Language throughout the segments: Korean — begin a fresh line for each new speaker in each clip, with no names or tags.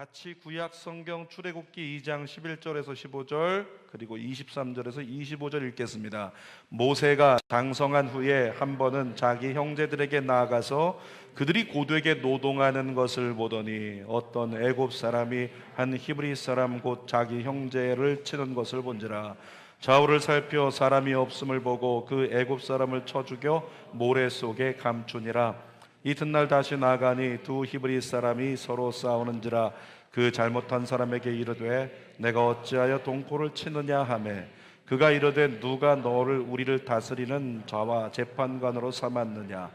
같이 구약 성경 출애굽기 2장 11절에서 15절 그리고 23절에서 25절 읽겠습니다. 모세가 장성한 후에 한 번은 자기 형제들에게 나아가서 그들이 고되게 노동하는 것을 보더니 어떤 애굽 사람이 한 히브리 사람 곧 자기 형제를 치는 것을 본지라. 좌우를 살펴 사람이 없음을 보고 그 애굽 사람을 쳐 죽여 모래 속에 감추니라. 이튿날 다시 나가니 두 히브리 사람이 서로 싸우는지라. 그 잘못한 사람에게 이르되 내가 어찌하여 동포를 치느냐 하매 그가 이르되 누가 너를 우리를 다스리는 자와 재판관으로 삼았느냐.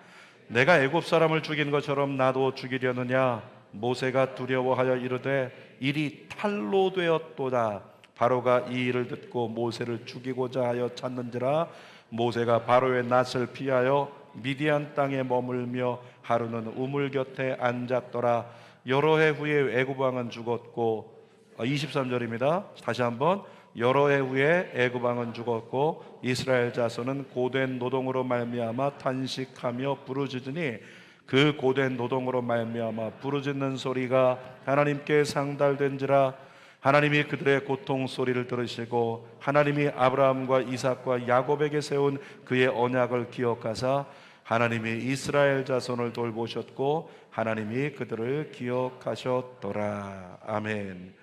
내가 애굽 사람을 죽인 것처럼 나도 죽이려느냐. 모세가 두려워하여 이르되 일이 탈로 되었도다. 바로가 이 일을 듣고 모세를 죽이고자 하여 찾는지라. 모세가 바로의 낯을 피하여 미디안 땅에 머물며 하루는 우물 곁에 앉았더라. 여러 해 후에 애굽 왕은 죽었고 23절입니다. 다시 한번 여러 해 후에 애굽 왕은 죽었고 이스라엘 자손은 고된 노동으로 말미암아 탄식하며 부르짖으니 그 고된 노동으로 말미암아 부르짖는 소리가 하나님께 상달된지라. 하나님이 그들의 고통 소리를 들으시고 하나님이 아브라함과 이삭과 야곱에게 세운 그의 언약을 기억하사 하나님이 이스라엘 자손을 돌보셨고 하나님이 그들을 기억하셨더라. 아멘.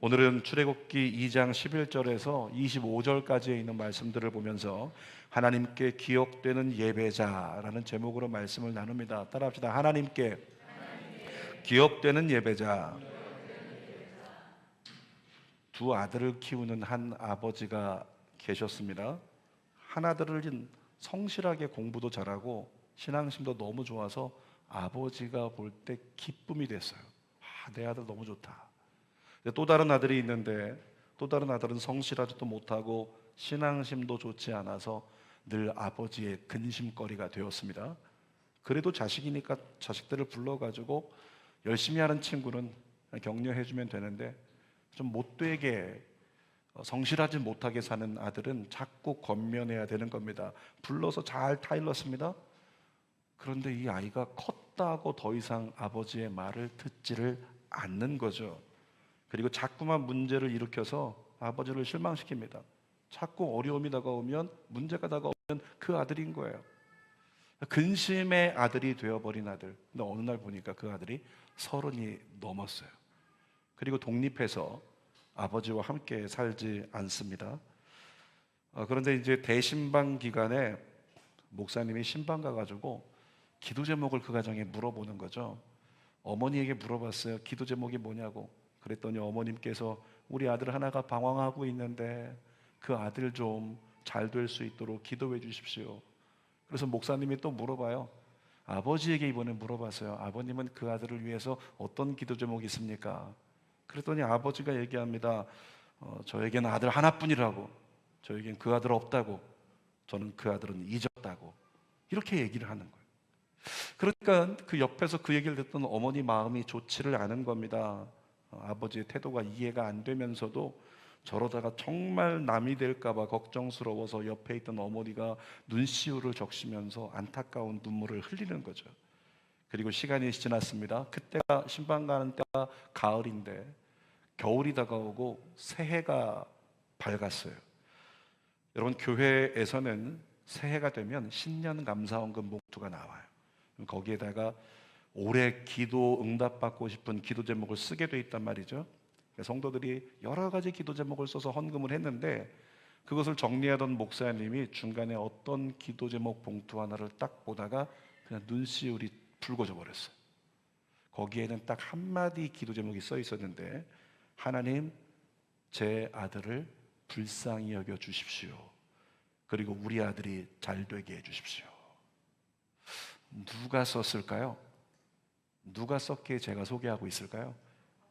오늘은 출애굽기 2장 11절에서 25절까지에 있는 말씀들을 보면서 하나님께 기억되는 예배자라는 제목으로 말씀을 나눕니다. 따라합시다. 하나님께 기억되는 예배자. 두 아들을 키우는 한 아버지가 계셨습니다. 한 아들은 성실하게 공부도 잘하고 신앙심도 너무 좋아서 아버지가 볼 때 기쁨이 됐어요. 내 아들 너무 좋다. 또 다른 아들이 있는데 또 다른 아들은 성실하지도 못하고 신앙심도 좋지 않아서 늘 아버지의 근심거리가 되었습니다. 그래도 자식이니까 자식들을 불러가지고 열심히 하는 친구는 격려해주면 되는데 좀 못되게 성실하지 못하게 사는 아들은 자꾸 권면해야 되는 겁니다. 불러서 잘 타일렀습니다. 그런데 이 아이가 컸다고 더 이상 아버지의 말을 듣지를 않는 거죠. 그리고 자꾸만 문제를 일으켜서 아버지를 실망시킵니다. 자꾸 어려움이 다가오면 문제가 다가오면 그 아들인 거예요. 근심의 아들이 되어버린 아들. 근데 어느 날 보니까 그 아들이 30이 넘었어요. 그리고 독립해서 아버지와 함께 살지 않습니다. 그런데 이제 대신방 기간에 목사님이 신방 가가지고 기도 제목을 그 가정에 물어보는 거죠. 어머니에게 물어봤어요. 기도 제목이 뭐냐고. 그랬더니 어머님께서 우리 아들 하나가 방황하고 있는데 그 아들 좀 잘 될 수 있도록 기도해 주십시오. 그래서 목사님이 또 물어봐요. 아버지에게 이번에 물어봤어요. 아버님은 그 아들을 위해서 어떤 기도 제목이 있습니까? 그랬더니 아버지가 얘기합니다. 저에게는 아들 하나뿐이라고. 저에겐 그 아들 없다고. 저는 그 아들은 잊었다고. 이렇게 얘기를 하는 거예요. 그러니까 그 옆에서 그 얘기를 듣던 어머니 마음이 좋지를 않은 겁니다. 아버지의 태도가 이해가 안 되면서도 저러다가 정말 남이 될까 봐 걱정스러워서 옆에 있던 어머니가 눈시울을 적시면서 안타까운 눈물을 흘리는 거죠. 그리고 시간이 지났습니다. 그때가 신방 가는 때가 가을인데 겨울이 다가오고 새해가 밝았어요. 여러분, 교회에서는 새해가 되면 신년 감사원금 봉투가 나와요. 거기에다가 올해 기도 응답받고 싶은 기도 제목을 쓰게 돼 있단 말이죠. 성도들이 여러 가지 기도 제목을 써서 헌금을 했는데 그것을 정리하던 목사님이 중간에 어떤 기도 제목 봉투 하나를 딱 보다가 그냥 눈시울이 붉어져 버렸어요. 거기에는 딱 한마디 기도 제목이 써 있었는데 하나님, 제 아들을 불쌍히 여겨 주십시오. 그리고 우리 아들이 잘 되게 해 주십시오. 누가 썼을까요? 누가 썼기에 제가 소개하고 있을까요?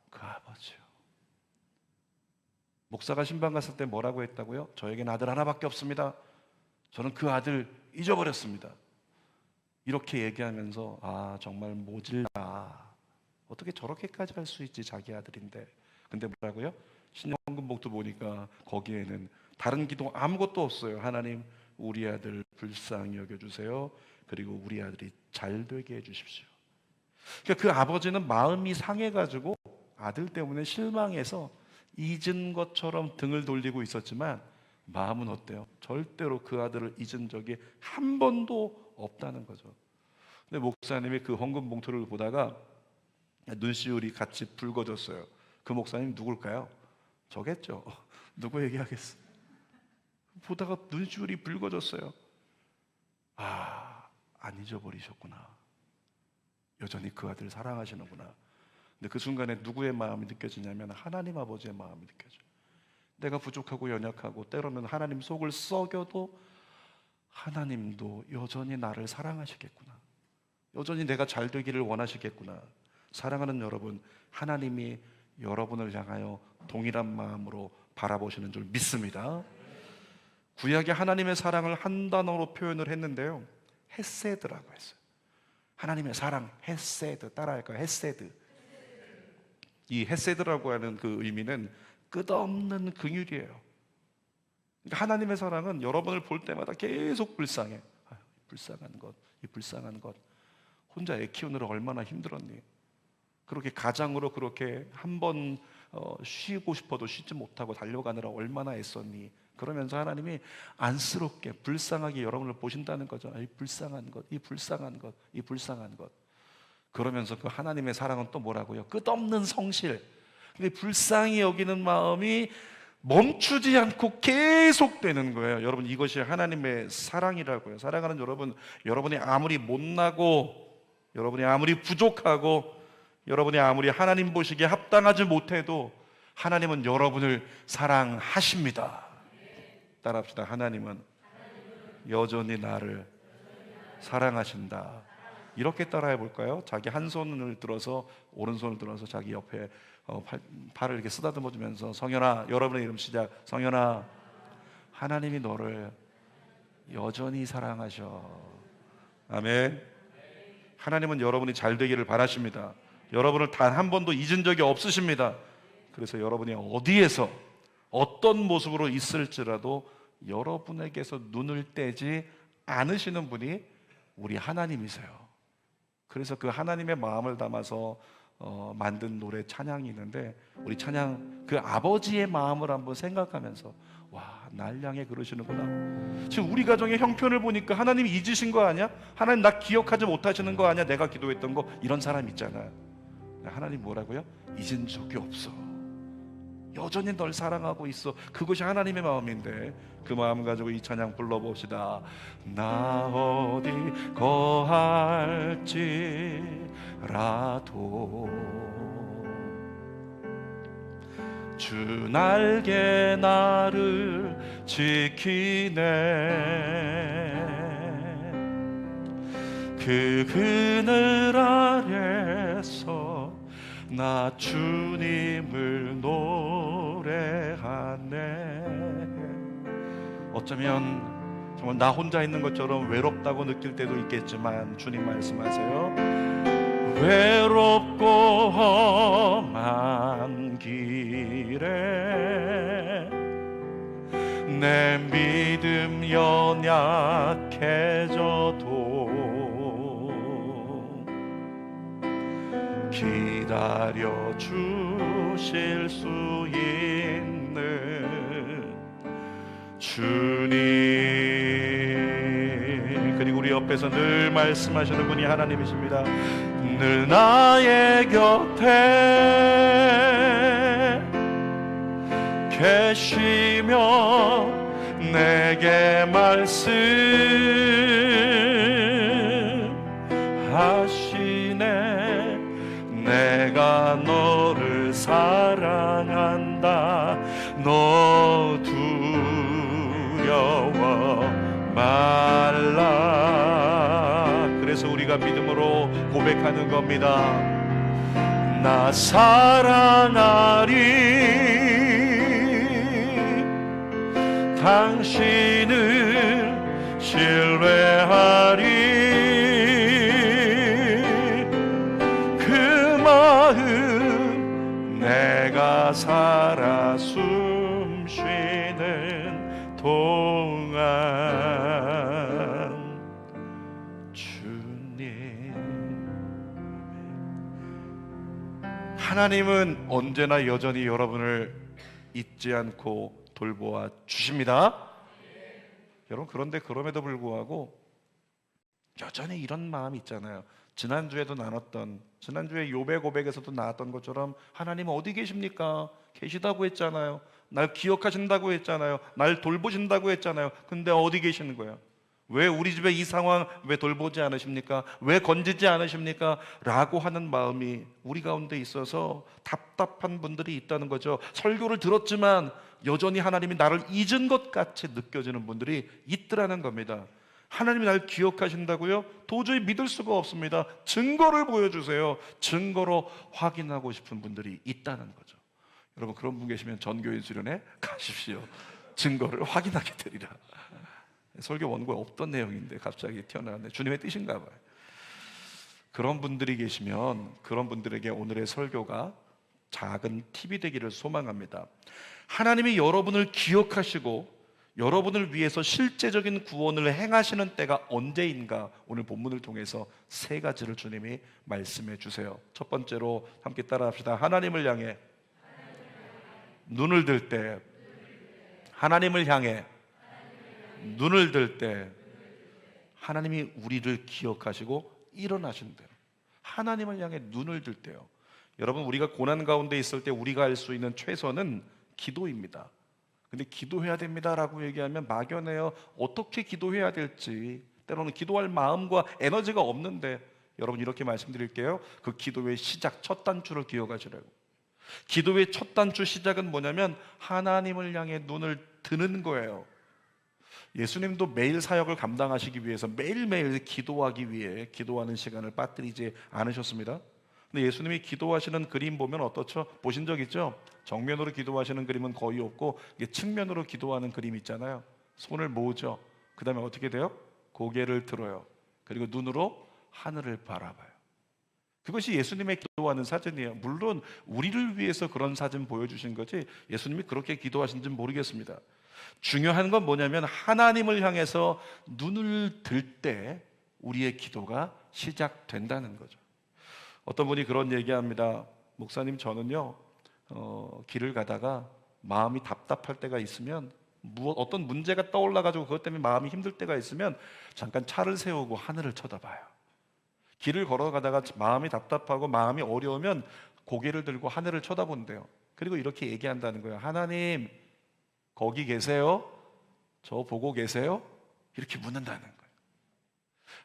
그 아버지요. 목사가 신방 갔을 때 뭐라고 했다고요? 저에겐 아들 하나밖에 없습니다. 저는 그 아들 잊어버렸습니다. 이렇게 얘기하면서 정말 모질다. 어떻게 저렇게까지 할 수 있지, 자기 아들인데. 근데 뭐라고요? 신년금 봉투 보니까 거기에는 다른 기도 아무것도 없어요. 하나님, 우리 아들 불쌍히 여겨주세요. 그리고 우리 아들이 잘 되게 해주십시오. 그러니까 그 아버지는 마음이 상해가지고 아들 때문에 실망해서 잊은 것처럼 등을 돌리고 있었지만 마음은 어때요? 절대로 그 아들을 잊은 적이 한 번도 없다는 거죠. 근데 목사님이 그 헌금 봉투를 보다가 눈시울이 같이 붉어졌어요. 그 목사님 누굴까요? 저겠죠. 누구 얘기하겠어? 보다가 눈시울이 붉어졌어요. 안 잊어버리셨구나. 여전히 그 아들을 사랑하시는구나. 근데 그 순간에 누구의 마음이 느껴지냐면 하나님 아버지의 마음이 느껴져요. 내가 부족하고 연약하고 때로는 하나님 속을 썩여도 하나님도 여전히 나를 사랑하시겠구나. 여전히 내가 잘 되기를 원하시겠구나. 사랑하는 여러분, 하나님이 여러분을 향하여 동일한 마음으로 바라보시는 줄 믿습니다. 구약의 하나님의 사랑을 한 단어로 표현을 했는데요, 헤세드라고 했어요. 하나님의 사랑, 헤세드. 따라할까요? 헤세드. 이 헤세드라고 하는 그 의미는 끝없는 긍휼이에요. 그러니까 하나님의 사랑은 여러분을 볼 때마다 계속 불쌍해. 불쌍한 것, 이 불쌍한 것. 혼자 애 키우느라 얼마나 힘들었니? 그렇게 가장으로 그렇게 한번 쉬고 싶어도 쉬지 못하고 달려가느라 얼마나 애썼니? 그러면서 하나님이 안쓰럽게 불쌍하게 여러분을 보신다는 거죠. 이 불쌍한 것, 이 불쌍한 것, 이 불쌍한 것. 그러면서 그 하나님의 사랑은 또 뭐라고요? 끝없는 성실. 근데 불쌍히 여기는 마음이 멈추지 않고 계속되는 거예요. 여러분, 이것이 하나님의 사랑이라고요. 사랑하는 여러분, 여러분이 아무리 못나고, 여러분이 아무리 부족하고, 여러분이 아무리 하나님 보시기에 합당하지 못해도 하나님은 여러분을 사랑하십니다. 따라합시다. 하나님은 여전히 나를 사랑하신다. 이렇게 따라해 볼까요? 자기 한 손을 들어서, 오른손을 들어서 자기 옆에 팔을 이렇게 쓰다듬어 주면서, 성현아, 여러분의 이름 시작. 성현아, 하나님이 너를 여전히 사랑하셔. 아멘. 하나님은 여러분이 잘 되기를 바라십니다. 여러분을 단 한 번도 잊은 적이 없으십니다. 그래서 여러분이 어디에서 어떤 모습으로 있을지라도 여러분에게서 눈을 떼지 않으시는 분이 우리 하나님이세요. 그래서 그 하나님의 마음을 담아서 만든 노래 찬양이 있는데, 우리 찬양 그 아버지의 마음을 한번 생각하면서, 와, 날 향해 그러시는구나. 지금 우리 가정의 형편을 보니까 하나님이 잊으신 거 아니야? 하나님 나 기억하지 못하시는 거 아니야? 내가 기도했던 거. 이런 사람 있잖아요. 하나님 뭐라고요? 잊은 적이 없어. 여전히 널 사랑하고 있어. 그것이 하나님의 마음인데, 그 마음 가지고 이 찬양 불러봅시다. 나 어디 거할지라도 주 날개 나를 지키네. 그 그늘 아래서 나 주님을 노래하네. 어쩌면 정말 나 혼자 있는 것처럼 외롭다고 느낄 때도 있겠지만, 주님 말씀하세요. 외롭고 험한 길에 내 믿음 연약해져도 기다려 주실 수 있는 주님, 그리고 우리 옆에서 늘 말씀하시는 분이 하나님이십니다. 늘 나의 곁에 계시며 내게 말씀하시네. 내가 너를 사랑한다. 너 두려워 말라. 그래서 우리가 믿음으로 고백하는 겁니다. 나 사랑하리. 당신을 신뢰하리. 그 마음 내가 살아 숨쉬는 동안 주님. 하나님은 언제나 여전히 여러분을 잊지 않고 돌보아 주십니다. 여러분, 그런데 그럼에도 불구하고 여전히 이런 마음이 있잖아요. 지난주에 욥의 고백에서도 나왔던 것처럼 하나님 어디 계십니까? 계시다고 했잖아요. 날 기억하신다고 했잖아요. 날 돌보신다고 했잖아요. 근데 어디 계시는 거예요? 왜 우리 집의 이 상황 왜 돌보지 않으십니까? 왜 건지지 않으십니까? 라고 하는 마음이 우리 가운데 있어서 답답한 분들이 있다는 거죠. 설교를 들었지만 여전히 하나님이 나를 잊은 것 같이 느껴지는 분들이 있더라는 겁니다. 하나님이 날 기억하신다고요? 도저히 믿을 수가 없습니다. 증거를 보여주세요. 증거로 확인하고 싶은 분들이 있다는 거죠. 여러분, 그런 분 계시면 전교인 수련회 가십시오. 증거를 확인하게 되리라. 설교 원고에 없던 내용인데 갑자기 튀어나왔네. 주님의 뜻인가 봐요. 그런 분들이 계시면 그런 분들에게 오늘의 설교가 작은 팁이 되기를 소망합니다. 하나님이 여러분을 기억하시고 여러분을 위해서 실제적인 구원을 행하시는 때가 언제인가, 오늘 본문을 통해서 세 가지를 주님이 말씀해 주세요. 첫 번째로 함께 따라합시다. 하나님을 향해 눈을 들 때, 하나님을 향해 눈을 들 때 하나님이 우리를 기억하시고 일어나신대요. 하나님을 향해 눈을 들 때요. 여러분, 우리가 고난 가운데 있을 때 우리가 할 수 있는 최선은 기도입니다. 근데 기도해야 됩니다라고 얘기하면 막연해요. 어떻게 기도해야 될지, 때로는 기도할 마음과 에너지가 없는데, 여러분 이렇게 말씀드릴게요. 그 기도의 시작, 첫 단추를 기억하시라고. 기도의 첫 단추 시작은 뭐냐면 하나님을 향해 눈을 드는 거예요. 예수님도 매일 사역을 감당하시기 위해서 매일매일 기도하기 위해 기도하는 시간을 빠뜨리지 않으셨습니다. 근데 예수님이 기도하시는 그림 보면 어떻죠? 보신 적 있죠? 정면으로 기도하시는 그림은 거의 없고 측면으로 기도하는 그림 있잖아요. 손을 모으죠. 그 다음에 어떻게 돼요? 고개를 들어요. 그리고 눈으로 하늘을 바라봐요. 그것이 예수님의 기도하는 사진이에요. 물론 우리를 위해서 그런 사진 보여주신 거지 예수님이 그렇게 기도하신지는 모르겠습니다. 중요한 건 뭐냐면 하나님을 향해서 눈을 들 때 우리의 기도가 시작된다는 거죠. 어떤 분이 그런 얘기합니다. 목사님, 저는요 길을 가다가 마음이 답답할 때가 있으면, 어떤 문제가 떠올라가지고 그것 때문에 마음이 힘들 때가 있으면 잠깐 차를 세우고 하늘을 쳐다봐요. 길을 걸어가다가 마음이 답답하고 마음이 어려우면 고개를 들고 하늘을 쳐다본대요. 그리고 이렇게 얘기한다는 거예요. 하나님 거기 계세요? 저 보고 계세요? 이렇게 묻는다는 거예요.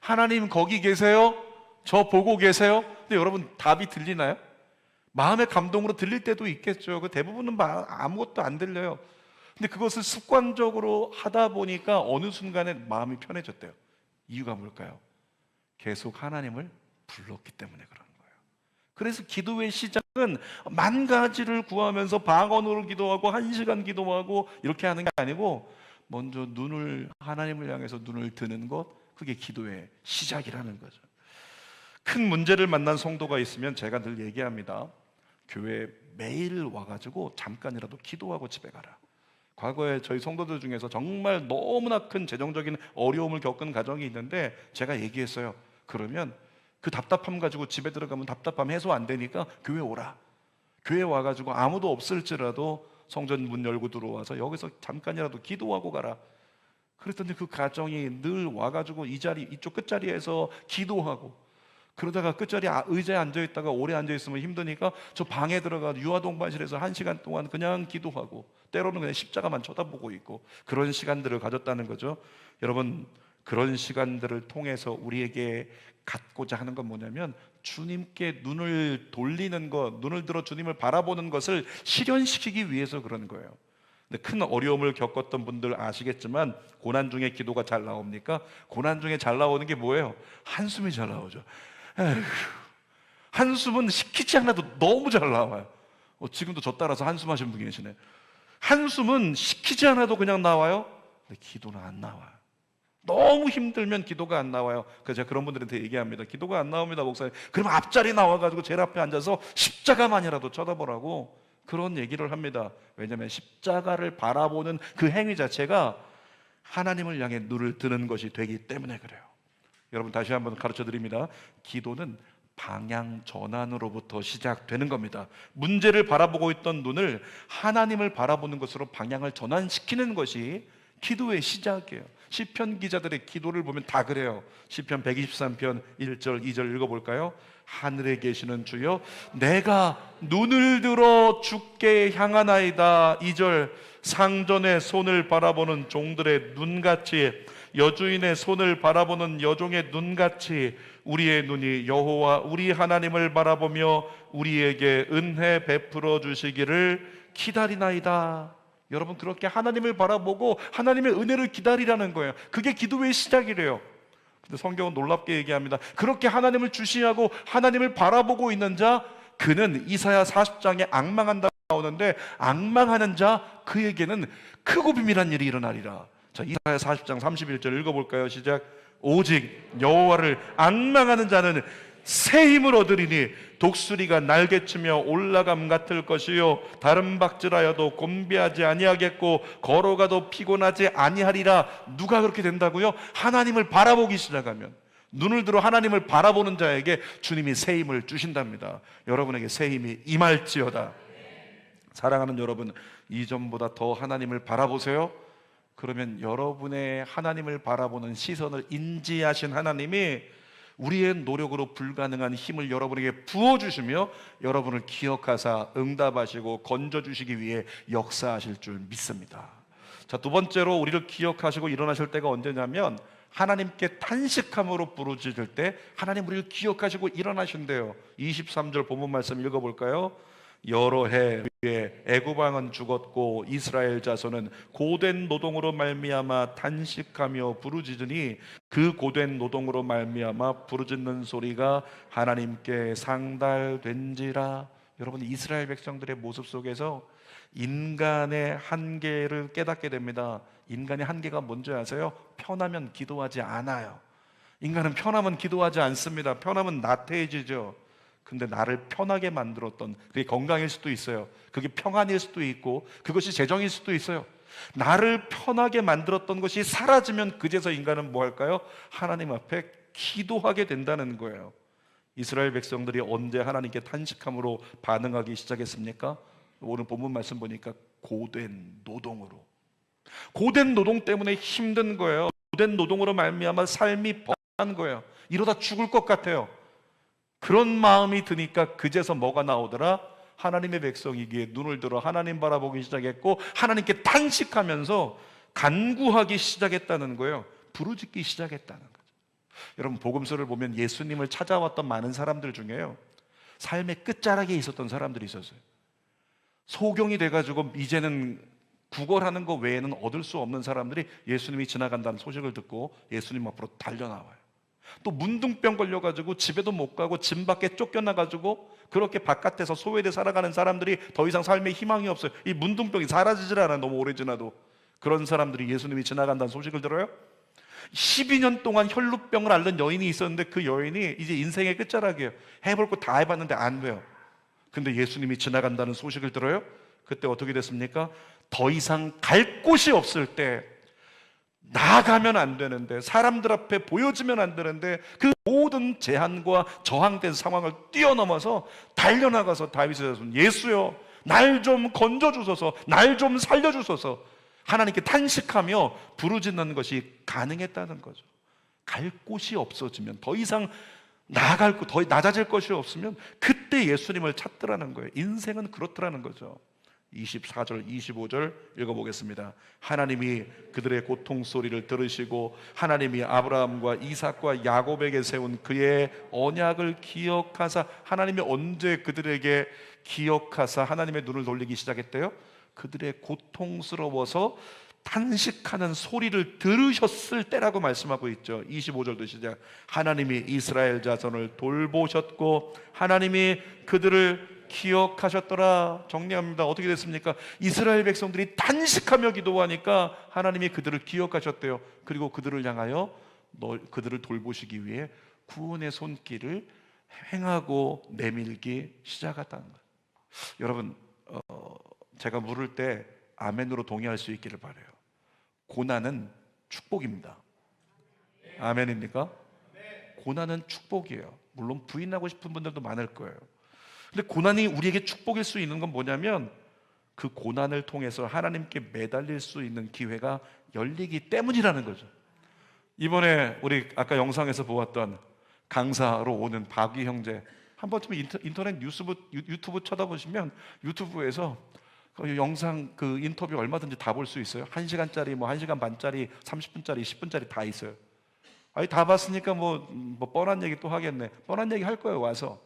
하나님 거기 계세요? 저 보고 계세요? 근데 여러분 답이 들리나요? 마음의 감동으로 들릴 때도 있겠죠. 그 대부분은 아무것도 안 들려요. 근데 그것을 습관적으로 하다 보니까 어느 순간에 마음이 편해졌대요. 이유가 뭘까요? 계속 하나님을 불렀기 때문에 그런 거예요. 그래서 기도의 시작은 만 가지를 구하면서 방언으로 기도하고 1시간 기도하고 이렇게 하는 게 아니고 먼저 하나님을 향해서 눈을 드는 것, 그게 기도의 시작이라는 거죠. 큰 문제를 만난 성도가 있으면 제가 늘 얘기합니다. 교회에 매일 와가지고 잠깐이라도 기도하고 집에 가라. 과거에 저희 성도들 중에서 정말 너무나 큰 재정적인 어려움을 겪은 가정이 있는데 제가 얘기했어요. 그러면 그 답답함 가지고 집에 들어가면 답답함 해소 안 되니까 교회 오라. 교회 와가지고 아무도 없을지라도 성전 문 열고 들어와서 여기서 잠깐이라도 기도하고 가라. 그랬더니 그 가정이 늘 와가지고 이쪽 끝자리에서 기도하고, 그러다가 끝자리 의자에 앉아있다가 오래 앉아있으면 힘드니까 저 방에 들어가 유아동반실에서 1시간 동안 그냥 기도하고, 때로는 그냥 십자가만 쳐다보고 있고, 그런 시간들을 가졌다는 거죠. 여러분, 그런 시간들을 통해서 우리에게 갖고자 하는 건 뭐냐면 주님께 눈을 돌리는 것, 눈을 들어 주님을 바라보는 것을 실현시키기 위해서 그런 거예요. 근데 큰 어려움을 겪었던 분들 아시겠지만 고난 중에 기도가 잘 나옵니까? 고난 중에 잘 나오는 게 뭐예요? 한숨이 잘 나오죠. 에휴, 한숨은 시키지 않아도 너무 잘 나와요. 지금도 저 따라서 한숨 하시는 분 계시네. 한숨은 시키지 않아도 그냥 나와요. 근데 기도는 안 나와요. 너무 힘들면 기도가 안 나와요. 그래서 제가 그런 분들한테 얘기합니다. 기도가 안 나옵니다, 목사님. 그럼 앞자리 나와가지고 제일 앞에 앉아서 십자가만이라도 쳐다보라고 그런 얘기를 합니다. 왜냐하면 십자가를 바라보는 그 행위 자체가 하나님을 향해 눈을 드는 것이 되기 때문에 그래요. 여러분, 다시 한번 가르쳐 드립니다. 기도는 방향 전환으로부터 시작되는 겁니다. 문제를 바라보고 있던 눈을 하나님을 바라보는 것으로 방향을 전환시키는 것이 기도의 시작이에요. 시편 기자들의 기도를 보면 다 그래요. 시편 123편 1절 2절 읽어볼까요? 하늘에 계시는 주여, 내가 눈을 들어 주께 향하나이다. 2절, 상전의 손을 바라보는 종들의 눈같이, 여주인의 손을 바라보는 여종의 눈같이 우리의 눈이 여호와 우리 하나님을 바라보며 우리에게 은혜 베풀어 주시기를 기다리나이다. 여러분, 그렇게 하나님을 바라보고 하나님의 은혜를 기다리라는 거예요. 그게 기도의 시작이래요. 근데 성경은 놀랍게 얘기합니다. 그렇게 하나님을 주시하고 하나님을 바라보고 있는 자, 그는 이사야 40장에 앙망한다 나오는데, 앙망하는 자 그에게는 크고 비밀한 일이 일어나리라. 자, 이사야 40장 31절 읽어볼까요? 시작. 오직 여호와를 앙망하는 자는 새 힘을 얻으리니 독수리가 날개치며 올라감 같을 것이요 다른 박질하여도 곤비하지 아니하겠고 걸어가도 피곤하지 아니하리라. 누가 그렇게 된다고요? 하나님을 바라보기 시작하면, 눈을 들어 하나님을 바라보는 자에게 주님이 새 힘을 주신답니다. 여러분에게 새 힘이 임할지어다. 사랑하는 여러분, 이전보다 더 하나님을 바라보세요. 그러면 여러분의 하나님을 바라보는 시선을 인지하신 하나님이 우리의 노력으로 불가능한 힘을 여러분에게 부어주시며 여러분을 기억하사 응답하시고 건져주시기 위해 역사하실 줄 믿습니다. 자, 두 번째로 우리를 기억하시고 일어나실 때가 언제냐면, 하나님께 탄식함으로 부르짖을 때 하나님 우리를 기억하시고 일어나신대요. 23절 본문 말씀 읽어볼까요? 여러 해 위에 애굽 왕은 죽었고 이스라엘 자손은 고된 노동으로 말미암아 탄식하며 부르짖으니 그 고된 노동으로 말미암아 부르짖는 소리가 하나님께 상달된지라. 여러분, 이스라엘 백성들의 모습 속에서 인간의 한계를 깨닫게 됩니다. 인간의 한계가 뭔지 아세요? 편하면 기도하지 않아요. 인간은 편하면 기도하지 않습니다. 편하면 나태해지죠. 근데 나를 편하게 만들었던, 그게 건강일 수도 있어요. 그게 평안일 수도 있고 그것이 재정일 수도 있어요. 나를 편하게 만들었던 것이 사라지면 그제서 인간은 뭐 할까요? 하나님 앞에 기도하게 된다는 거예요. 이스라엘 백성들이 언제 하나님께 탄식함으로 반응하기 시작했습니까? 오늘 본문 말씀 보니까 고된 노동으로. 고된 노동 때문에 힘든 거예요. 고된 노동으로 말미암아 삶이 벅찬 거예요. 이러다 죽을 것 같아요. 그런 마음이 드니까 그제서 뭐가 나오더라? 하나님의 백성이기에 눈을 들어 하나님 바라보기 시작했고 하나님께 탄식하면서 간구하기 시작했다는 거예요. 부르짖기 시작했다는 거죠. 여러분, 복음서를 보면 예수님을 찾아왔던 많은 사람들 중에요, 삶의 끝자락에 있었던 사람들이 있었어요. 소경이 돼가지고 이제는 구걸하는 것 외에는 얻을 수 없는 사람들이 예수님이 지나간다는 소식을 듣고 예수님 앞으로 달려나와요. 또 문둥병 걸려가지고 집에도 못 가고 집 밖에 쫓겨나가지고 그렇게 바깥에서 소외돼 살아가는 사람들이 더 이상 삶에 희망이 없어요. 이 문둥병이 사라지질 않아요. 너무 오래 지나도. 그런 사람들이 예수님이 지나간다는 소식을 들어요. 12년 동안 혈루병을 앓는 여인이 있었는데 그 여인이 이제 인생의 끝자락이에요. 해볼 거 다 해봤는데 안 돼요. 근데 예수님이 지나간다는 소식을 들어요. 그때 어떻게 됐습니까? 더 이상 갈 곳이 없을 때, 나아가면 안 되는데, 사람들 앞에 보여지면 안 되는데, 그 모든 제한과 저항된 상황을 뛰어넘어서 달려나가서 다윗의 자손 예수여 날 좀 건져주소서, 날 좀 살려주소서 하나님께 탄식하며 부르짖는 것이 가능했다는 거죠. 갈 곳이 없어지면, 더 이상 나아갈 곳, 더 낮아질 것이 없으면 그때 예수님을 찾더라는 거예요. 인생은 그렇더라는 거죠. 24절 25절 읽어보겠습니다. 하나님이 그들의 고통 소리를 들으시고 하나님이 아브라함과 이삭과 야곱에게 세운 그의 언약을 기억하사, 하나님이 언제 그들에게 기억하사 하나님의 눈을 돌리기 시작했대요? 그들의 고통스러워서 탄식하는 소리를 들으셨을 때라고 말씀하고 있죠. 25절도 시작. 하나님이 이스라엘 자손을 돌보셨고 하나님이 그들을 기억하셨더라. 정리합니다. 어떻게 됐습니까? 이스라엘 백성들이 탄식하며 기도하니까 하나님이 그들을 기억하셨대요. 그리고 그들을 향하여 그들을 돌보시기 위해 구원의 손길을 행하고 내밀기 시작했다는 거예요. 여러분, 제가 물을 때 아멘으로 동의할 수 있기를 바라요. 고난은 축복입니다. 아멘입니까? 고난은 축복이에요. 물론 부인하고 싶은 분들도 많을 거예요. 근데 고난이 우리에게 축복일 수 있는 건 뭐냐면 그 고난을 통해서 하나님께 매달릴 수 있는 기회가 열리기 때문이라는 거죠. 이번에 우리 아까 영상에서 보았던 강사로 오는 박위 형제, 한 번쯤 인터넷 유튜브 쳐다보시면 유튜브에서 그 영상 그 인터뷰 얼마든지 다 볼 수 있어요. 1시간짜리, 뭐 1시간 반짜리, 30분짜리, 10분짜리 다 있어요. 아니 다 봤으니까 뭐 뻔한 얘기 또 하겠네. 뻔한 얘기 할 거예요. 와서.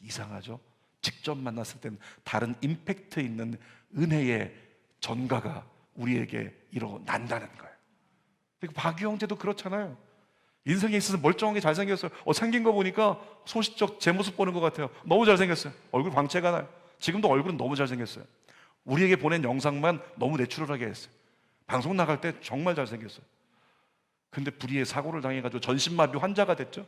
이상하죠? 직접 만났을 땐 다른 임팩트 있는 은혜의 전가가 우리에게 일어난다는 거예요. 박유 형제도 그렇잖아요. 인생에 있어서 멀쩡하게 잘생겼어요. 생긴 거 보니까 소시적 제 모습 보는 것 같아요. 너무 잘생겼어요. 얼굴 광채가 나요. 지금도 얼굴은 너무 잘생겼어요. 우리에게 보낸 영상만 너무 내추럴하게 했어요. 방송 나갈 때 정말 잘생겼어요. 근데 불의의 사고를 당해가지고 전신마비 환자가 됐죠.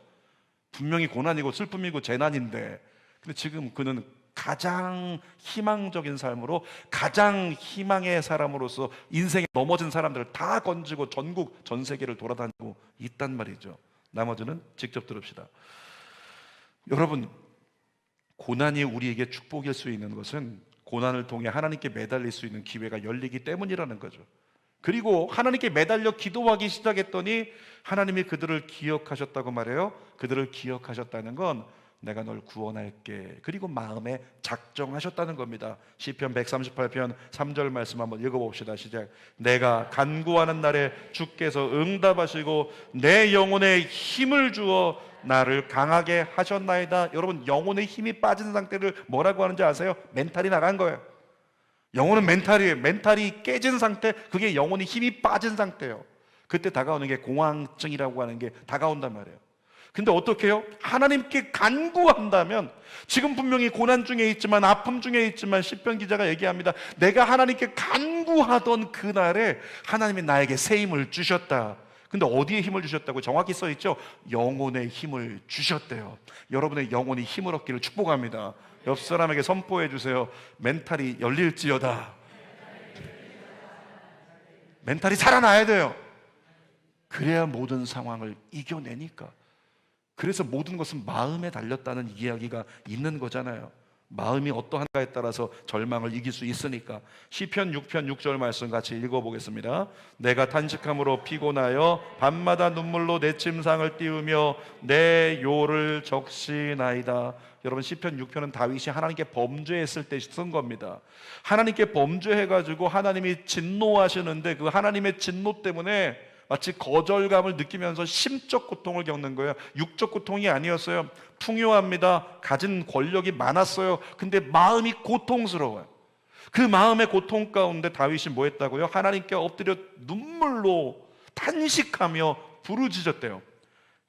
분명히 고난이고 슬픔이고 재난인데, 근데 지금 그는 가장 희망적인 삶으로, 가장 희망의 사람으로서 인생에 넘어진 사람들을 다 건지고 전국 전 세계를 돌아다니고 있단 말이죠. 나머지는 직접 들읍시다. 여러분, 고난이 우리에게 축복일 수 있는 것은 고난을 통해 하나님께 매달릴 수 있는 기회가 열리기 때문이라는 거죠. 그리고 하나님께 매달려 기도하기 시작했더니 하나님이 그들을 기억하셨다고 말해요. 그들을 기억하셨다는 건 내가 널 구원할게, 그리고 마음에 작정하셨다는 겁니다. 시편 138편 3절 말씀 한번 읽어봅시다. 시작. 내가 간구하는 날에 주께서 응답하시고 내 영혼에 힘을 주어 나를 강하게 하셨나이다. 여러분, 영혼의 힘이 빠진 상태를 뭐라고 하는지 아세요? 멘탈이 나간 거예요. 영혼은 멘탈이에요. 멘탈이 깨진 상태, 그게 영혼의 힘이 빠진 상태예요. 그때 다가오는 게 공황증이라고 하는 게 다가온단 말이에요. 근데 어떻게 해요? 하나님께 간구한다면, 지금 분명히 고난 중에 있지만, 아픔 중에 있지만, 시편 기자가 얘기합니다. 내가 하나님께 간구하던 그날에 하나님이 나에게 새 힘을 주셨다. 근데 어디에 힘을 주셨다고 정확히 써 있죠? 영혼의 힘을 주셨대요. 여러분의 영혼이 힘을 얻기를 축복합니다. 옆 사람에게 선포해 주세요. 멘탈이 열릴지어다. 멘탈이 살아나야 돼요. 그래야 모든 상황을 이겨내니까. 그래서 모든 것은 마음에 달렸다는 이야기가 있는 거잖아요. 마음이 어떠한가에 따라서 절망을 이길 수 있으니까. 시편 6편 6절 말씀 같이 읽어보겠습니다. 내가 탄식함으로 피곤하여 밤마다 눈물로 내 침상을 띄우며 내 요를 적시나이다. 여러분, 시편 6편은 다윗이 하나님께 범죄했을 때 쓴 겁니다. 하나님께 범죄해가지고 하나님이 진노하시는데 그 하나님의 진노 때문에 마치 거절감을 느끼면서 심적 고통을 겪는 거예요. 육적 고통이 아니었어요. 풍요합니다. 가진 권력이 많았어요. 근데 마음이 고통스러워요. 그 마음의 고통 가운데 다윗이 뭐 했다고요? 하나님께 엎드려 눈물로 탄식하며 부르짖었대요.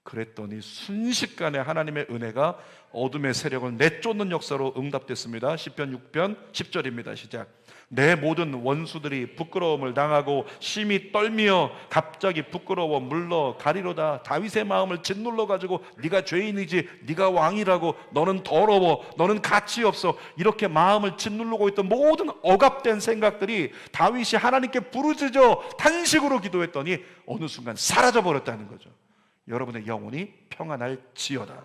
그랬더니 순식간에 하나님의 은혜가 어둠의 세력을 내쫓는 역사로 응답됐습니다. 시편 6편 10절입니다. 시작. 내 모든 원수들이 부끄러움을 당하고 심히 떨며 갑자기 부끄러워 물러 가리로다. 다윗의 마음을 짓눌러 가지고 네가 죄인이지, 네가 왕이라고, 너는 더러워, 너는 가치 없어, 이렇게 마음을 짓누르고 있던 모든 억압된 생각들이 다윗이 하나님께 부르짖어 탄식으로 기도했더니 어느 순간 사라져 버렸다는 거죠. 여러분의 영혼이 평안할지어다.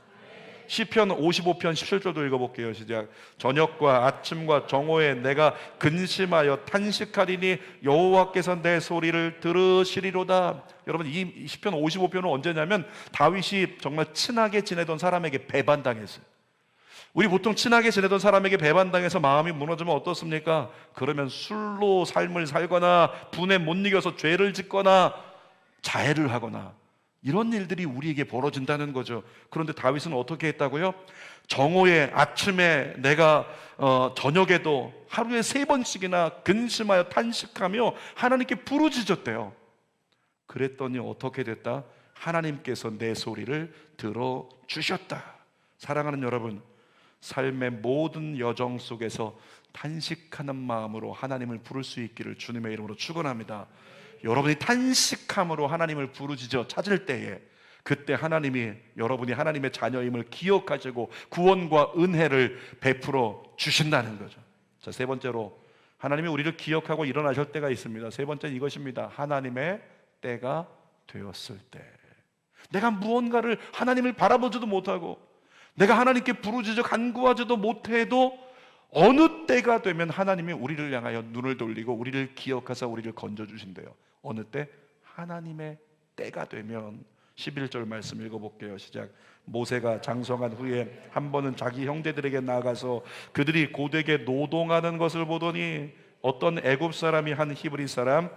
시편 55편 17절도 읽어볼게요. 시작. 저녁과 아침과 정오에 내가 근심하여 탄식하리니 여호와께서 내 소리를 들으시리로다. 여러분, 이 시편 55편은 언제냐면 다윗이 정말 친하게 지내던 사람에게 배반당했어요. 우리 보통 친하게 지내던 사람에게 배반당해서 마음이 무너지면 어떻습니까? 그러면 술로 삶을 살거나 분에 못 이겨서 죄를 짓거나 자해를 하거나 이런 일들이 우리에게 벌어진다는 거죠. 그런데 다윗은 어떻게 했다고요? 정오에, 아침에, 내가 저녁에도 하루에 3번씩이나 근심하여 탄식하며 하나님께 부르짖었대요. 그랬더니 어떻게 됐다? 하나님께서 내 소리를 들어주셨다. 사랑하는 여러분, 삶의 모든 여정 속에서 탄식하는 마음으로 하나님을 부를 수 있기를 주님의 이름으로 축원합니다. 여러분이 탄식함으로 하나님을 부르짖어 찾을 때에, 그때 하나님이 여러분이 하나님의 자녀임을 기억하시고 구원과 은혜를 베풀어 주신다는 거죠. 자, 세 번째로 하나님이 우리를 기억하고 일어나실 때가 있습니다. 세 번째는 이것입니다. 하나님의 때가 되었을 때. 내가 무언가를 하나님을 바라보지도 못하고 내가 하나님께 부르짖어 간구하지도 못해도 어느 때가 되면 하나님이 우리를 향하여 눈을 돌리고 우리를 기억하사 우리를 건져주신대요. 어느 때? 하나님의 때가 되면. 11절 말씀 읽어볼게요. 시작. 모세가 장성한 후에 한 번은 자기 형제들에게 나가서 그들이 고되게 노동하는 것을 보더니 어떤 애굽 사람이 한 히브리 사람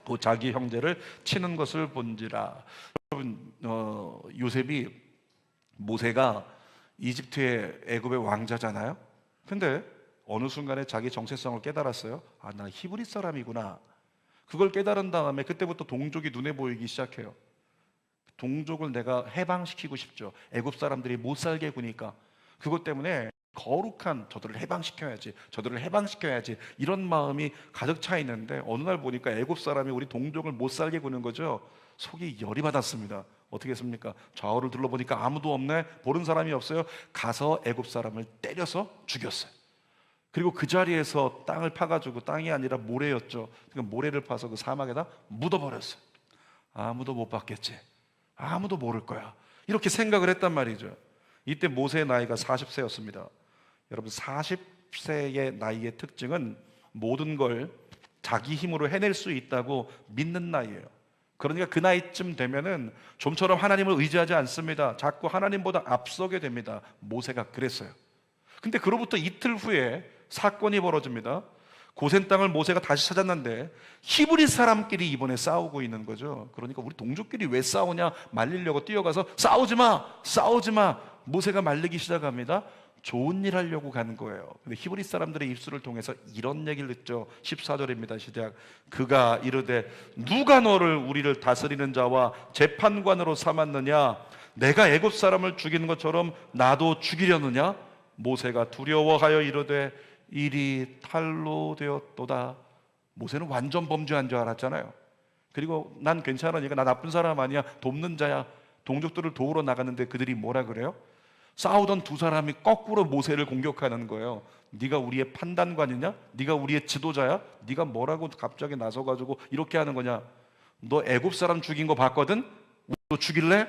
그 자기 형제를 치는 것을 본지라. 여러분, 요셉이 모세가 이집트의 애굽의 왕자잖아요. 근데 어느 순간에 자기 정체성을 깨달았어요. 아, 나 히브리 사람이구나. 그걸 깨달은 다음에 그때부터 동족이 눈에 보이기 시작해요. 동족을 내가 해방시키고 싶죠. 애굽 사람들이 못 살게 구니까. 그것 때문에 거룩한 저들을 해방시켜야지, 저들을 해방시켜야지, 이런 마음이 가득 차 있는데 어느 날 보니까 애굽 사람이 우리 동족을 못 살게 구는 거죠. 속이 열이 받았습니다. 어떻게 했습니까? 좌우를 둘러보니까 아무도 없네. 보는 사람이 없어요. 가서 애굽 사람을 때려서 죽였어요. 그리고 그 자리에서 땅을 파가지고, 땅이 아니라 모래였죠. 그 모래를 파서 그 사막에다 묻어버렸어요. 아무도 못 봤겠지, 아무도 모를 거야, 이렇게 생각을 했단 말이죠. 이때 모세의 나이가 40세였습니다. 여러분, 40세의 나이의 특징은 모든 걸 자기 힘으로 해낼 수 있다고 믿는 나이예요. 그러니까 그 나이쯤 되면은 좀처럼 하나님을 의지하지 않습니다. 자꾸 하나님보다 앞서게 됩니다. 모세가 그랬어요. 근데 그로부터 이틀 후에 사건이 벌어집니다. 고센 땅을 모세가 다시 찾았는데 히브리 사람끼리 이번에 싸우고 있는 거죠. 그러니까 우리 동족끼리 왜 싸우냐 말리려고 뛰어가서 싸우지 마, 싸우지 마. 모세가 말리기 시작합니다. 좋은 일 하려고 간 거예요. 근데 히브리 사람들의 입술을 통해서 이런 얘기를 듣죠. 14절입니다. 시작. 그가 이르되 누가 너를 우리를 다스리는 자와 재판관으로 삼았느냐? 내가 애굽 사람을 죽이는 것처럼 나도 죽이려느냐? 모세가 두려워하여 이르되 일이 탈로 되었도다. 모세는 완전 범죄한 줄 알았잖아요. 그리고 난 괜찮으니까, 나 나쁜 사람 아니야, 돕는 자야. 동족들을 도우러 나갔는데 그들이 뭐라 그래요? 싸우던 두 사람이 거꾸로 모세를 공격하는 거예요. 네가 우리의 판단관이냐? 네가 우리의 지도자야? 네가 뭐라고 갑자기 나서가지고 이렇게 하는 거냐? 너 애굽 사람 죽인 거 봤거든? 우리도 죽일래?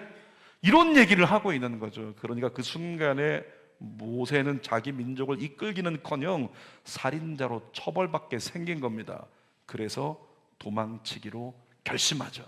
이런 얘기를 하고 있는 거죠. 그러니까 그 순간에 모세는 자기 민족을 이끌기는커녕 살인자로 처벌받게 생긴 겁니다. 그래서 도망치기로 결심하죠.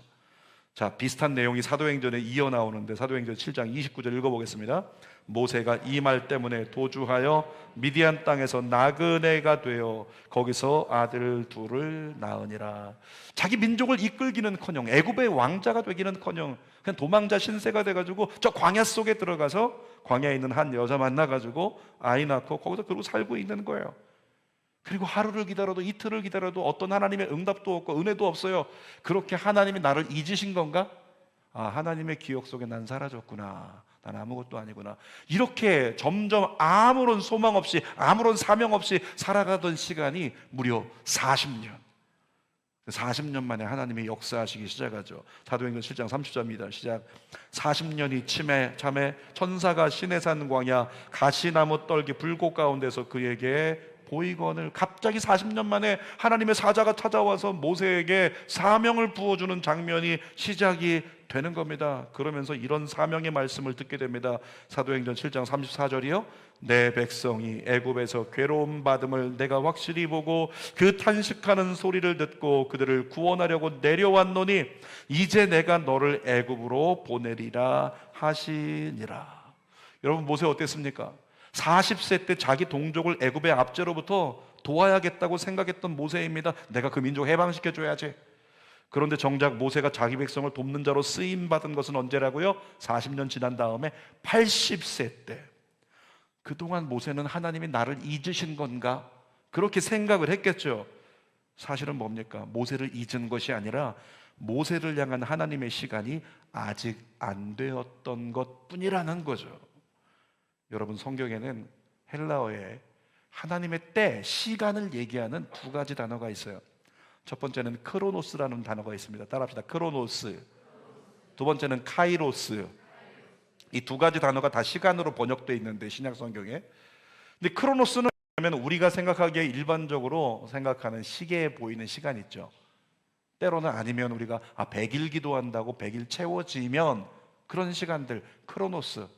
자, 비슷한 내용이 사도행전에 이어 나오는데 사도행전 7장 29절 읽어보겠습니다. 모세가 이 말 때문에 도주하여 미디안 땅에서 나그네가 되어 거기서 아들 둘을 낳으니라. 자기 민족을 이끌기는커녕, 애굽의 왕자가 되기는커녕 그냥 도망자 신세가 돼가지고 저 광야 속에 들어가서 광야에 있는 한 여자 만나가지고 아이 낳고 거기서 그러고 살고 있는 거예요. 그리고 하루를 기다려도 이틀을 기다려도 어떤 하나님의 응답도 없고 은혜도 없어요. 그렇게 하나님이 나를 잊으신 건가? 아, 하나님의 기억 속에 난 사라졌구나, 난 아무것도 아니구나, 이렇게 점점 아무런 소망 없이 아무런 사명 없이 살아가던 시간이 무려 40년. 40년 만에 하나님이 역사하시기 시작하죠. 사도행전 7장 30절입니다. 시작. 40년이 참에 천사가 시내산 광야 가시나무 떨기 불꽃 가운데서 그에게 보이거늘. 갑자기 40년 만에 하나님의 사자가 찾아와서 모세에게 사명을 부어주는 장면이 시작이 되는 겁니다. 그러면서 이런 사명의 말씀을 듣게 됩니다. 사도행전 7장 34절이요. 내 백성이 애굽에서 괴로움 받음을 내가 확실히 보고 그 탄식하는 소리를 듣고 그들을 구원하려고 내려왔노니 이제 내가 너를 애굽으로 보내리라 하시니라. 여러분, 모세 어땠습니까? 40세 때 자기 동족을 애굽의 압제로부터 도와야겠다고 생각했던 모세입니다. 내가 그 민족 해방시켜줘야지. 그런데 정작 모세가 자기 백성을 돕는 자로 쓰임받은 것은 언제라고요? 40년 지난 다음에 80세 때. 그동안 모세는 하나님이 나를 잊으신 건가? 그렇게 생각을 했겠죠. 사실은 뭡니까? 모세를 잊은 것이 아니라 모세를 향한 하나님의 시간이 아직 안 되었던 것뿐이라는 거죠. 여러분, 성경에는 헬라어에 하나님의 때, 시간을 얘기하는 두 가지 단어가 있어요. 첫 번째는 크로노스라는 단어가 있습니다. 따라합시다. 크로노스. 두 번째는 카이로스. 이 두 가지 단어가 다 시간으로 번역되어 있는데, 신약 성경에. 근데 크로노스는 뭐냐면 우리가 생각하기에 일반적으로 생각하는 시계에 보이는 시간 있죠. 때로는 아니면 우리가 100일 기도한다고 100일 채워지면 그런 시간들, 크로노스.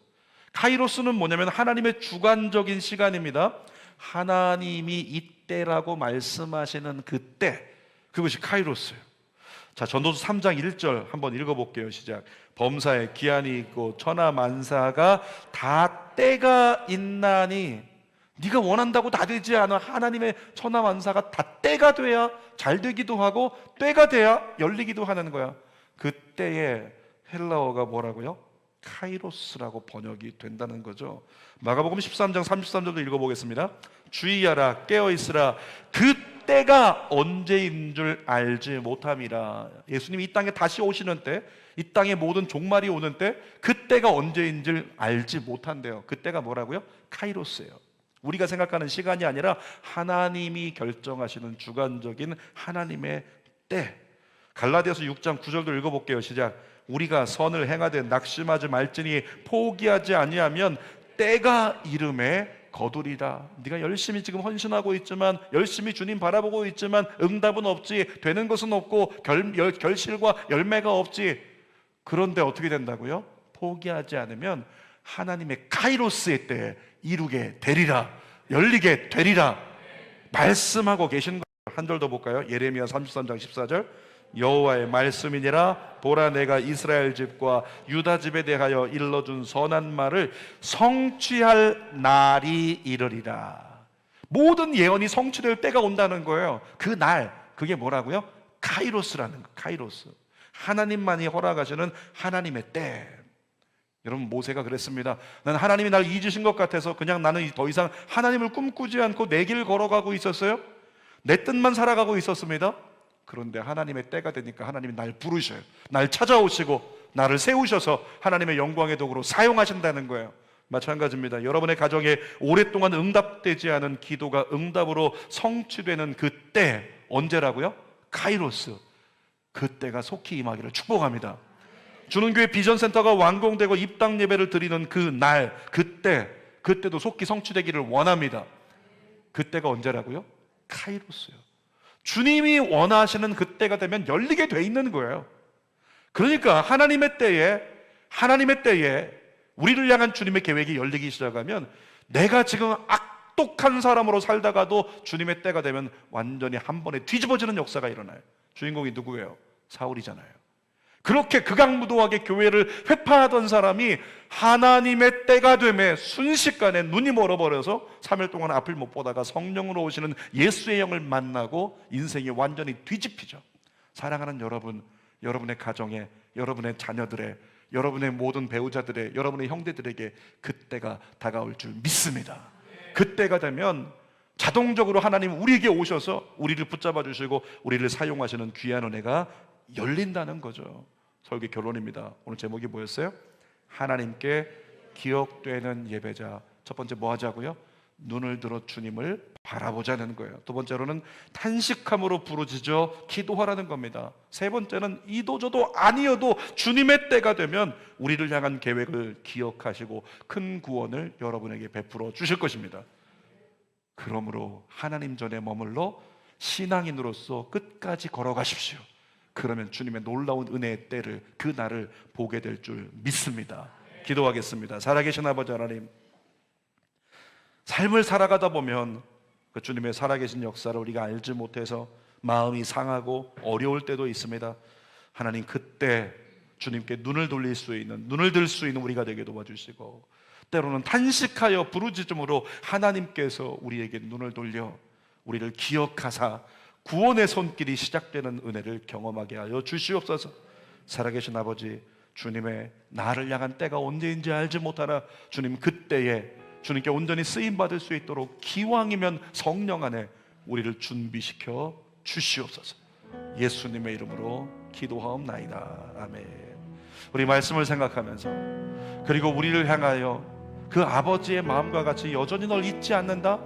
카이로스는 뭐냐면 하나님의 주관적인 시간입니다. 하나님이 이때라고 말씀하시는 그때, 그것이 카이로스예요. 자, 전도서 3장 1절 한번 읽어볼게요. 시작. 범사에 기한이 있고 천하만사가 다 때가 있나니, 네가 원한다고 다 되지 않아. 하나님의 천하만사가 다 때가 돼야 잘 되기도 하고 때가 돼야 열리기도 하는 거야. 그때의 헬라어가 뭐라고요? 카이로스라고 번역이 된다는 거죠. 마가복음 13장 33절도 읽어보겠습니다. 주의하라, 깨어있으라, 그때가 언제인 줄 알지 못함이라. 예수님이 이 땅에 다시 오시는 때, 이 땅에 모든 종말이 오는 때, 그때가 언제인 줄 알지 못한대요. 그때가 뭐라고요? 카이로스예요. 우리가 생각하는 시간이 아니라 하나님이 결정하시는 주관적인 하나님의 때. 갈라디아서 6장 9절도 읽어볼게요. 시작. 우리가 선을 행하되 낙심하지 말지니 포기하지 아니하면 때가 이름에 거두리라. 네가 열심히 지금 헌신하고 있지만, 열심히 주님 바라보고 있지만 응답은 없지, 되는 것은 없고 결실과 열매가 없지. 그런데 어떻게 된다고요? 포기하지 않으면 하나님의 카이로스의 때에 이루게 되리라, 열리게 되리라 말씀하고 계신 거예요. 한 절 더 볼까요? 예레미야 33장 14절. 여호와의 말씀이니라. 보라, 내가 이스라엘 집과 유다 집에 대하여 일러준 선한 말을 성취할 날이 이르리라. 모든 예언이 성취될 때가 온다는 거예요. 그 날, 그게 뭐라고요? 카이로스라는 거. 카이로스, 하나님만이 허락하시는 하나님의 때. 여러분, 모세가 그랬습니다. 난 하나님이 날 잊으신 것 같아서 그냥 나는 더 이상 하나님을 꿈꾸지 않고 내 길 걸어가고 있었어요. 내 뜻만 살아가고 있었습니다. 그런데 하나님의 때가 되니까 하나님이 날 부르셔요. 날 찾아오시고 나를 세우셔서 하나님의 영광의 도구로 사용하신다는 거예요. 마찬가지입니다. 여러분의 가정에 오랫동안 응답되지 않은 기도가 응답으로 성취되는 그때, 언제라고요? 카이로스. 그때가 속히 임하기를 축복합니다. 주는교회 비전센터가 완공되고 입당 예배를 드리는 그 날, 그때도 속히 성취되기를 원합니다. 그때가 언제라고요? 카이로스요. 주님이 원하시는 그때가 되면 열리게 돼 있는 거예요. 그러니까 하나님의 때에 우리를 향한 주님의 계획이 열리기 시작하면, 내가 지금 악독한 사람으로 살다가도 주님의 때가 되면 완전히 한 번에 뒤집어지는 역사가 일어나요. 주인공이 누구예요? 사울이잖아요. 그렇게 극악무도하게 교회를 회파하던 사람이 하나님의 때가 되매 순식간에 눈이 멀어버려서 3일 동안 앞을 못 보다가 성령으로 오시는 예수의 영을 만나고 인생이 완전히 뒤집히죠. 사랑하는 여러분, 여러분의 가정에, 여러분의 자녀들의, 여러분의 모든 배우자들의, 여러분의 형제들에게 그때가 다가올 줄 믿습니다. 그때가 되면 자동적으로 하나님 우리에게 오셔서 우리를 붙잡아 주시고 우리를 사용하시는 귀한 은혜가 열린다는 거죠. 설교 결론입니다. 오늘 제목이 뭐였어요? 하나님께 기억되는 예배자. 첫 번째 뭐 하자고요? 눈을 들어 주님을 바라보자는 거예요. 두 번째로는 탄식함으로 부르짖어 기도하라는 겁니다. 세 번째는 이도저도 아니어도 주님의 때가 되면 우리를 향한 계획을 기억하시고 큰 구원을 여러분에게 베풀어 주실 것입니다. 그러므로 하나님 전에 머물러 신앙인으로서 끝까지 걸어가십시오. 그러면 주님의 놀라운 은혜의 때를, 그 날을 보게 될 줄 믿습니다. 기도하겠습니다. 살아계신 아버지 하나님, 삶을 살아가다 보면 그 주님의 살아계신 역사를 우리가 알지 못해서 마음이 상하고 어려울 때도 있습니다. 하나님, 그때 주님께 눈을 돌릴 수 있는, 눈을 들 수 있는 우리가 되게 도와주시고, 때로는 탄식하여 부르짖음으로 하나님께서 우리에게 눈을 돌려 우리를 기억하사 구원의 손길이 시작되는 은혜를 경험하게 하여 주시옵소서. 살아계신 아버지, 주님의 나를 향한 때가 언제인지 알지 못하나 주님 그때에 주님께 온전히 쓰임받을 수 있도록 기왕이면 성령 안에 우리를 준비시켜 주시옵소서. 예수님의 이름으로 기도하옵나이다. 아멘. 우리 말씀을 생각하면서, 그리고 우리를 향하여 그 아버지의 마음과 같이 여전히 널 잊지 않는다,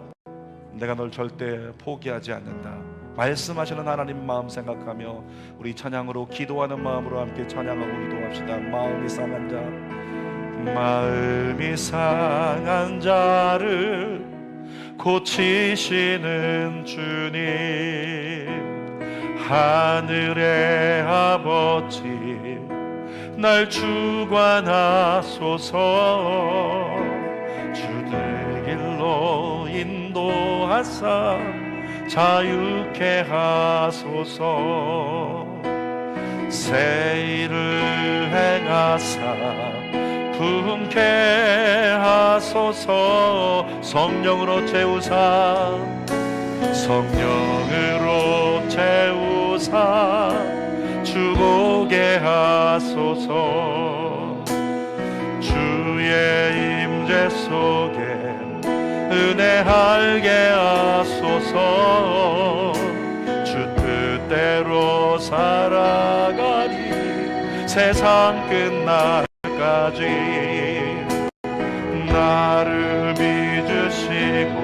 내가 널 절대 포기하지 않는다 말씀하시는 하나님 마음 생각하며 우리 찬양으로 기도하는 마음으로 함께 찬양하고 기도합시다. 마음이 상한 자를 고치시는 주님, 하늘의 아버지 날 주관하소서. 주의 길로 인도하사 자유케 하소서. 새 일을 행하사 품게 하소서. 성령으로 채우사 성령으로 채우사 주보게 하소서. 주의 임재 속에 은혜 알게 하소서. 주 뜻대로 살아가리 세상 끝날까지. 나를 믿으시고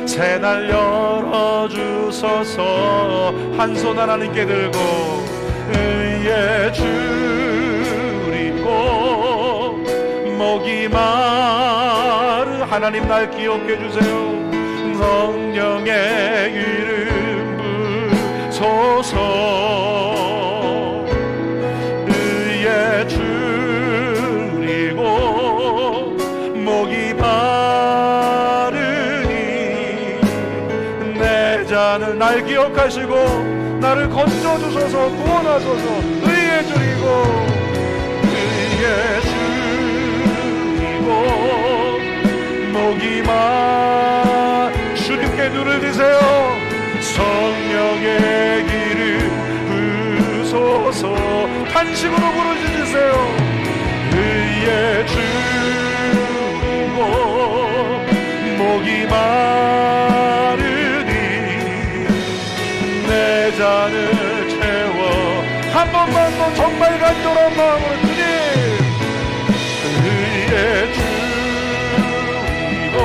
새날 열어주소서. 한 손 하나님께 들고 의에 줄이고 목이 마르 하나님 날 기억해 주세요. 성령의 이름 부소서. 의에 줄이고 목이 마르니 내 잔을 날 기억하시고 나를 건져주소서. 구원하소서. 의에 줄이고 의에 줄이고 목이 마 주님께 눈을 드세요. 성령의 기름 부소서. 탄식으로 부르짖으세요. 의에 줄이고 목이 마르니 내 잔을 채워. 한 번만 더 정말 간절한 마음으로 주님 의에 줄이고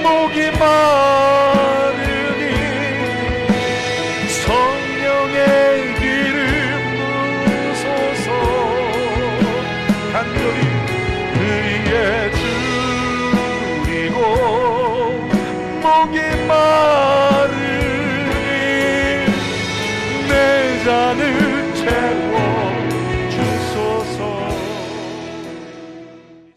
목이 마르니 성령의 기름 부소서. 간절히 의에 줄이고 목이 마르니 내 잔을 채워.